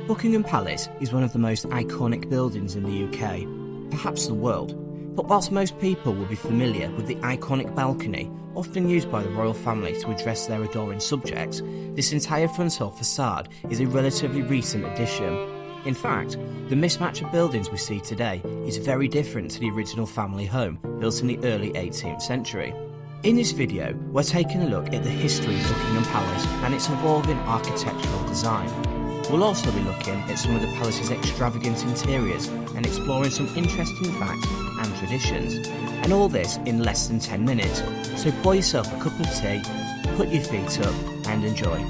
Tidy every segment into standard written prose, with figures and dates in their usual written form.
Buckingham Palace is one of the most iconic buildings in the UK, perhaps the world, but whilst most people will be familiar with the iconic balcony often used by the royal family to address their adoring subjects, this entire frontal facade is a relatively recent addition. In fact, the mismatch of buildings we see today is very different to the original family home built in the early 18th century. In this video, we're taking a look at the history of Buckingham Palace and its evolving architectural design. We'll also be looking at some of the palace's extravagant interiors and exploring some interesting facts and traditions. And all this in less than 10 minutes, so pour yourself a cup of tea, put your feet up and enjoy.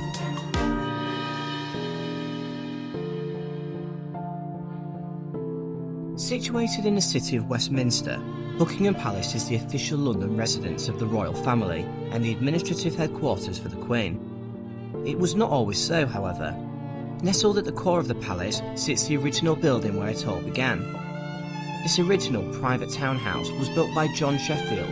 Situated in the city of Westminster, Buckingham Palace is the official London residence of the royal family and the administrative headquarters for the Queen. It was not always so, however. Nestled at the core of the palace sits the original building where it all began. This original private townhouse was built by John Sheffield,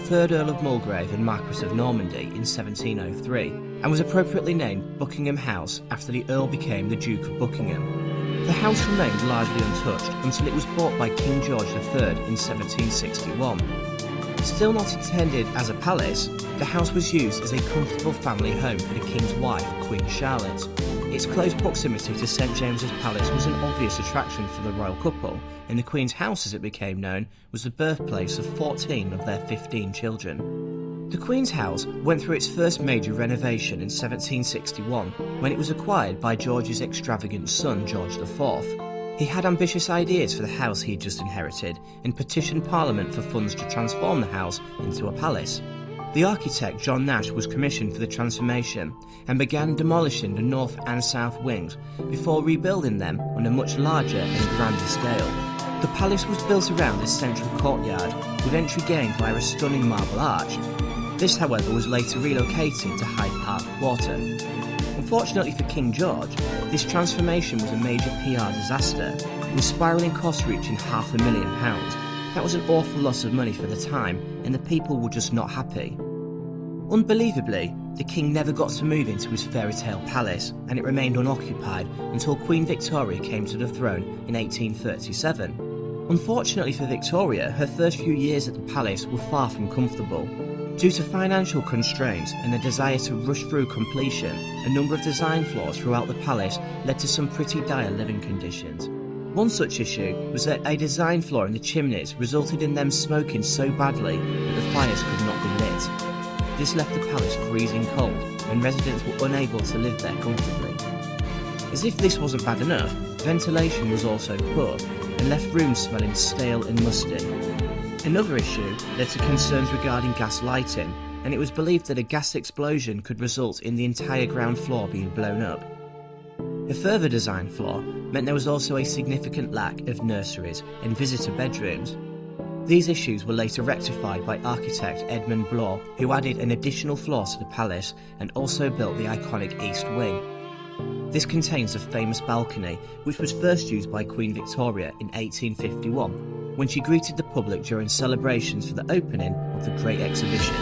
3rd Earl of Mulgrave and Marquess of Normandy in 1703, and was appropriately named Buckingham House after the Earl became the Duke of Buckingham. The house remained largely untouched until it was bought by King George III in 1761. Still not intended as a palace, the house was used as a comfortable family home for the King's wife, Queen Charlotte. Its close proximity to St James's Palace was an obvious attraction for the royal couple, and the Queen's house, as it became known, was the birthplace of 14 of their 15 children. The Queen's house went through its first major renovation in 1761, when it was acquired by George's extravagant son, George IV. He had ambitious ideas for the house he had just inherited, and petitioned Parliament for funds to transform the house into a palace. The architect John Nash was commissioned for the transformation and began demolishing the north and south wings before rebuilding them on a much larger and grander scale. The palace was built around a central courtyard with entry gained via a stunning marble arch. This, however, was later relocated to Hyde Park Quarter. Unfortunately for King George, this transformation was a major PR disaster, with spiralling costs reaching £500,000. That was an awful loss of money for the time, and the people were just not happy. Unbelievably, the king never got to move into his fairy tale palace, and it remained unoccupied until Queen Victoria came to the throne in 1837. Unfortunately for Victoria, her first few years at the palace were far from comfortable. Due to financial constraints and a desire to rush through completion, a number of design flaws throughout the palace led to some pretty dire living conditions. One such issue was that a design flaw in the chimneys resulted in them smoking so badly that the fires could not be lit. This left the palace freezing cold, and residents were unable to live there comfortably. As if this wasn't bad enough, ventilation was also poor, and left rooms smelling stale and musty. Another issue led to concerns regarding gas lighting, and it was believed that a gas explosion could result in the entire ground floor being blown up. A further design flaw meant there was also a significant lack of nurseries and visitor bedrooms. These issues were later rectified by architect Edmund Blaw, who added an additional floor to the palace and also built the iconic East Wing. This contains a famous balcony which was first used by Queen Victoria in 1851, when she greeted the public during celebrations for the opening of the Great Exhibition.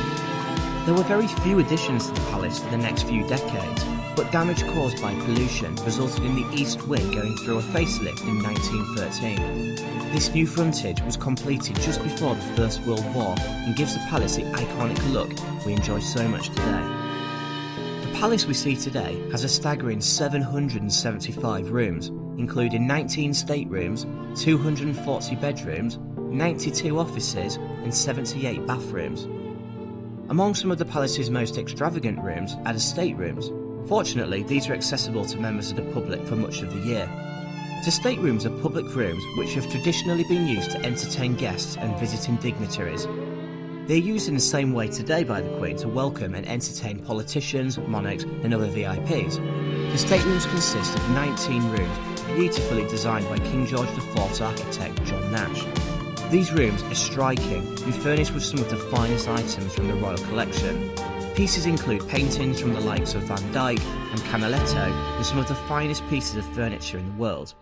There were very few additions to the palace for the next few decades, but damage caused by pollution resulted in the East Wing going through a facelift in 1913. This new frontage was completed just before the First World War and gives the palace the iconic look we enjoy so much today. The palace we see today has a staggering 775 rooms, including 19 staterooms, 240 bedrooms, 92 offices and 78 bathrooms. Among some of the palace's most extravagant rooms are the staterooms. Fortunately, these are accessible to members of the public for much of the year. The staterooms are public rooms which have traditionally been used to entertain guests and visiting dignitaries. They are used in the same way today by the Queen to welcome and entertain politicians, monarchs and other VIPs. The staterooms consist of 19 rooms beautifully designed by King George IV's architect John Nash. These rooms are striking and furnished with some of the finest items from the royal collection. Pieces include paintings from the likes of Van Dyck and Canaletto and some of the finest pieces of furniture in the world.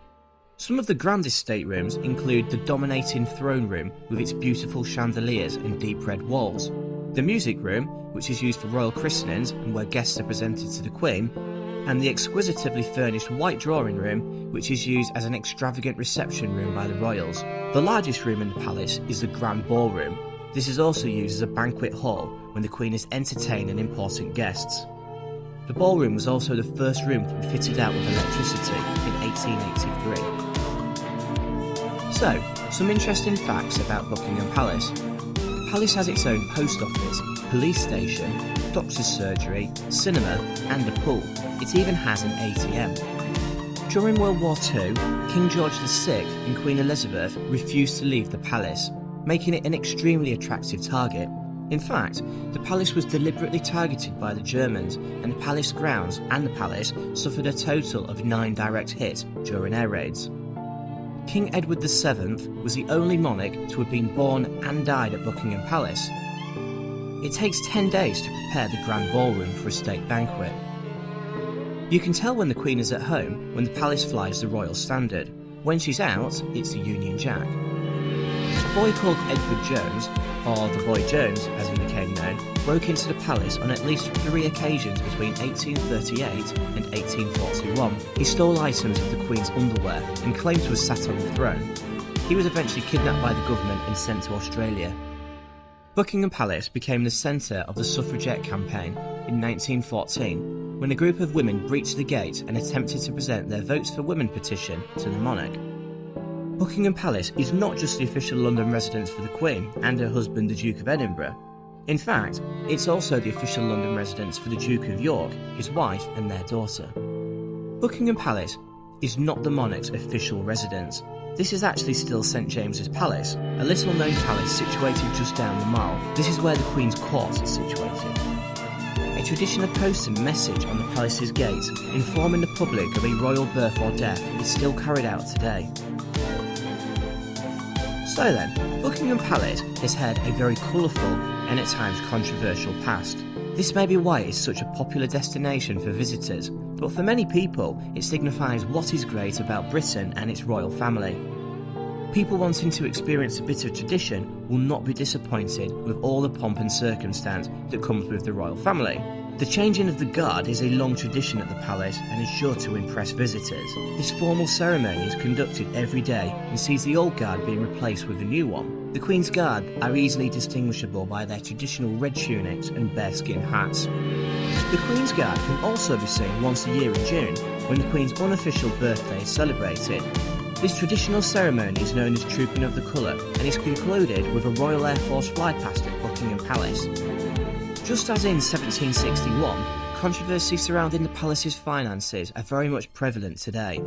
Some of the grandest staterooms include the dominating throne room with its beautiful chandeliers and deep red walls, the music room, which is used for royal christenings and where guests are presented to the Queen, and the exquisitely furnished white drawing room, which is used as an extravagant reception room by the royals. The largest room in the palace is the Grand Ballroom. This is also used as a banquet hall when the Queen is entertaining important guests. The ballroom was also the first room to be fitted out with electricity in 1883. So, some interesting facts about Buckingham Palace. The palace has its own post office, police station, doctor's surgery, cinema and a pool. It even has an ATM. During World War II, King George VI and Queen Elizabeth refused to leave the palace, making it an extremely attractive target. In fact, the palace was deliberately targeted by the Germans, and the palace grounds and the palace suffered a total of 9 direct hits during air raids. King Edward VII was the only monarch to have been born and died at Buckingham Palace. It takes 10 days to prepare the Grand Ballroom for a state banquet. You can tell when the Queen is at home when the palace flies the Royal Standard. When she's out, it's the Union Jack. A boy called Edward Jones, or the Boy Jones as he became known, broke into the palace on at least 3 occasions between 1838 and 1841. He stole items of the Queen's underwear and claimed to have sat on the throne. He was eventually kidnapped by the government and sent to Australia. Buckingham Palace became the centre of the suffragette campaign in 1914 when a group of women breached the gate and attempted to present their Votes for Women petition to the monarch. Buckingham Palace is not just the official London residence for the Queen and her husband the Duke of Edinburgh. In fact, it's also the official London residence for the Duke of York, his wife and their daughter. Buckingham Palace is not the monarch's official residence. This is actually still St James's Palace, a little known palace situated just down the Mall. This is where the Queen's Court is situated. A tradition of posting a message on the palace's gate informing the public of a royal birth or death is still carried out today. So then, Buckingham Palace has had a very colourful and at times controversial past. This may be why it's such a popular destination for visitors, but for many people it signifies what is great about Britain and its royal family. People wanting to experience a bit of tradition will not be disappointed with all the pomp and circumstance that comes with the royal family. The changing of the guard is a long tradition at the palace and is sure to impress visitors. This formal ceremony is conducted every day and sees the old guard being replaced with a new one. The Queen's Guard are easily distinguishable by their traditional red tunics and bearskin hats. The Queen's Guard can also be seen once a year in June, when the Queen's unofficial birthday is celebrated. This traditional ceremony is known as Trooping of the Colour and is concluded with a Royal Air Force flypast at Buckingham Palace. Just as in 1761, controversy surrounding the palace's finances are very much prevalent today.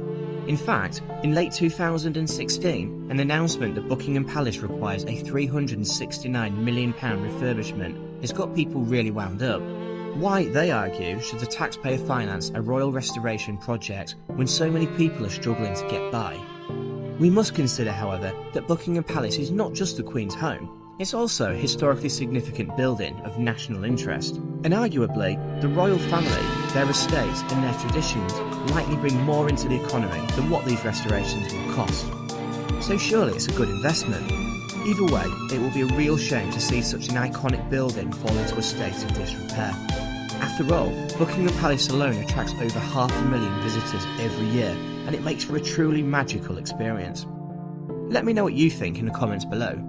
In fact, in late 2016, an announcement that Buckingham Palace requires a £369 million refurbishment has got people really wound up. Why, they argue, should the taxpayer finance a royal restoration project when so many people are struggling to get by? We must consider, however, that Buckingham Palace is not just the Queen's home. It's also a historically significant building of national interest. And arguably, the royal family, their estates and their traditions likely bring more into the economy than what these restorations will cost. So surely it's a good investment. Either way, it will be a real shame to see such an iconic building fall into a state of disrepair. After all, Buckingham Palace alone attracts over 500,000 visitors every year, and it makes for a truly magical experience. Let me know what you think in the comments below.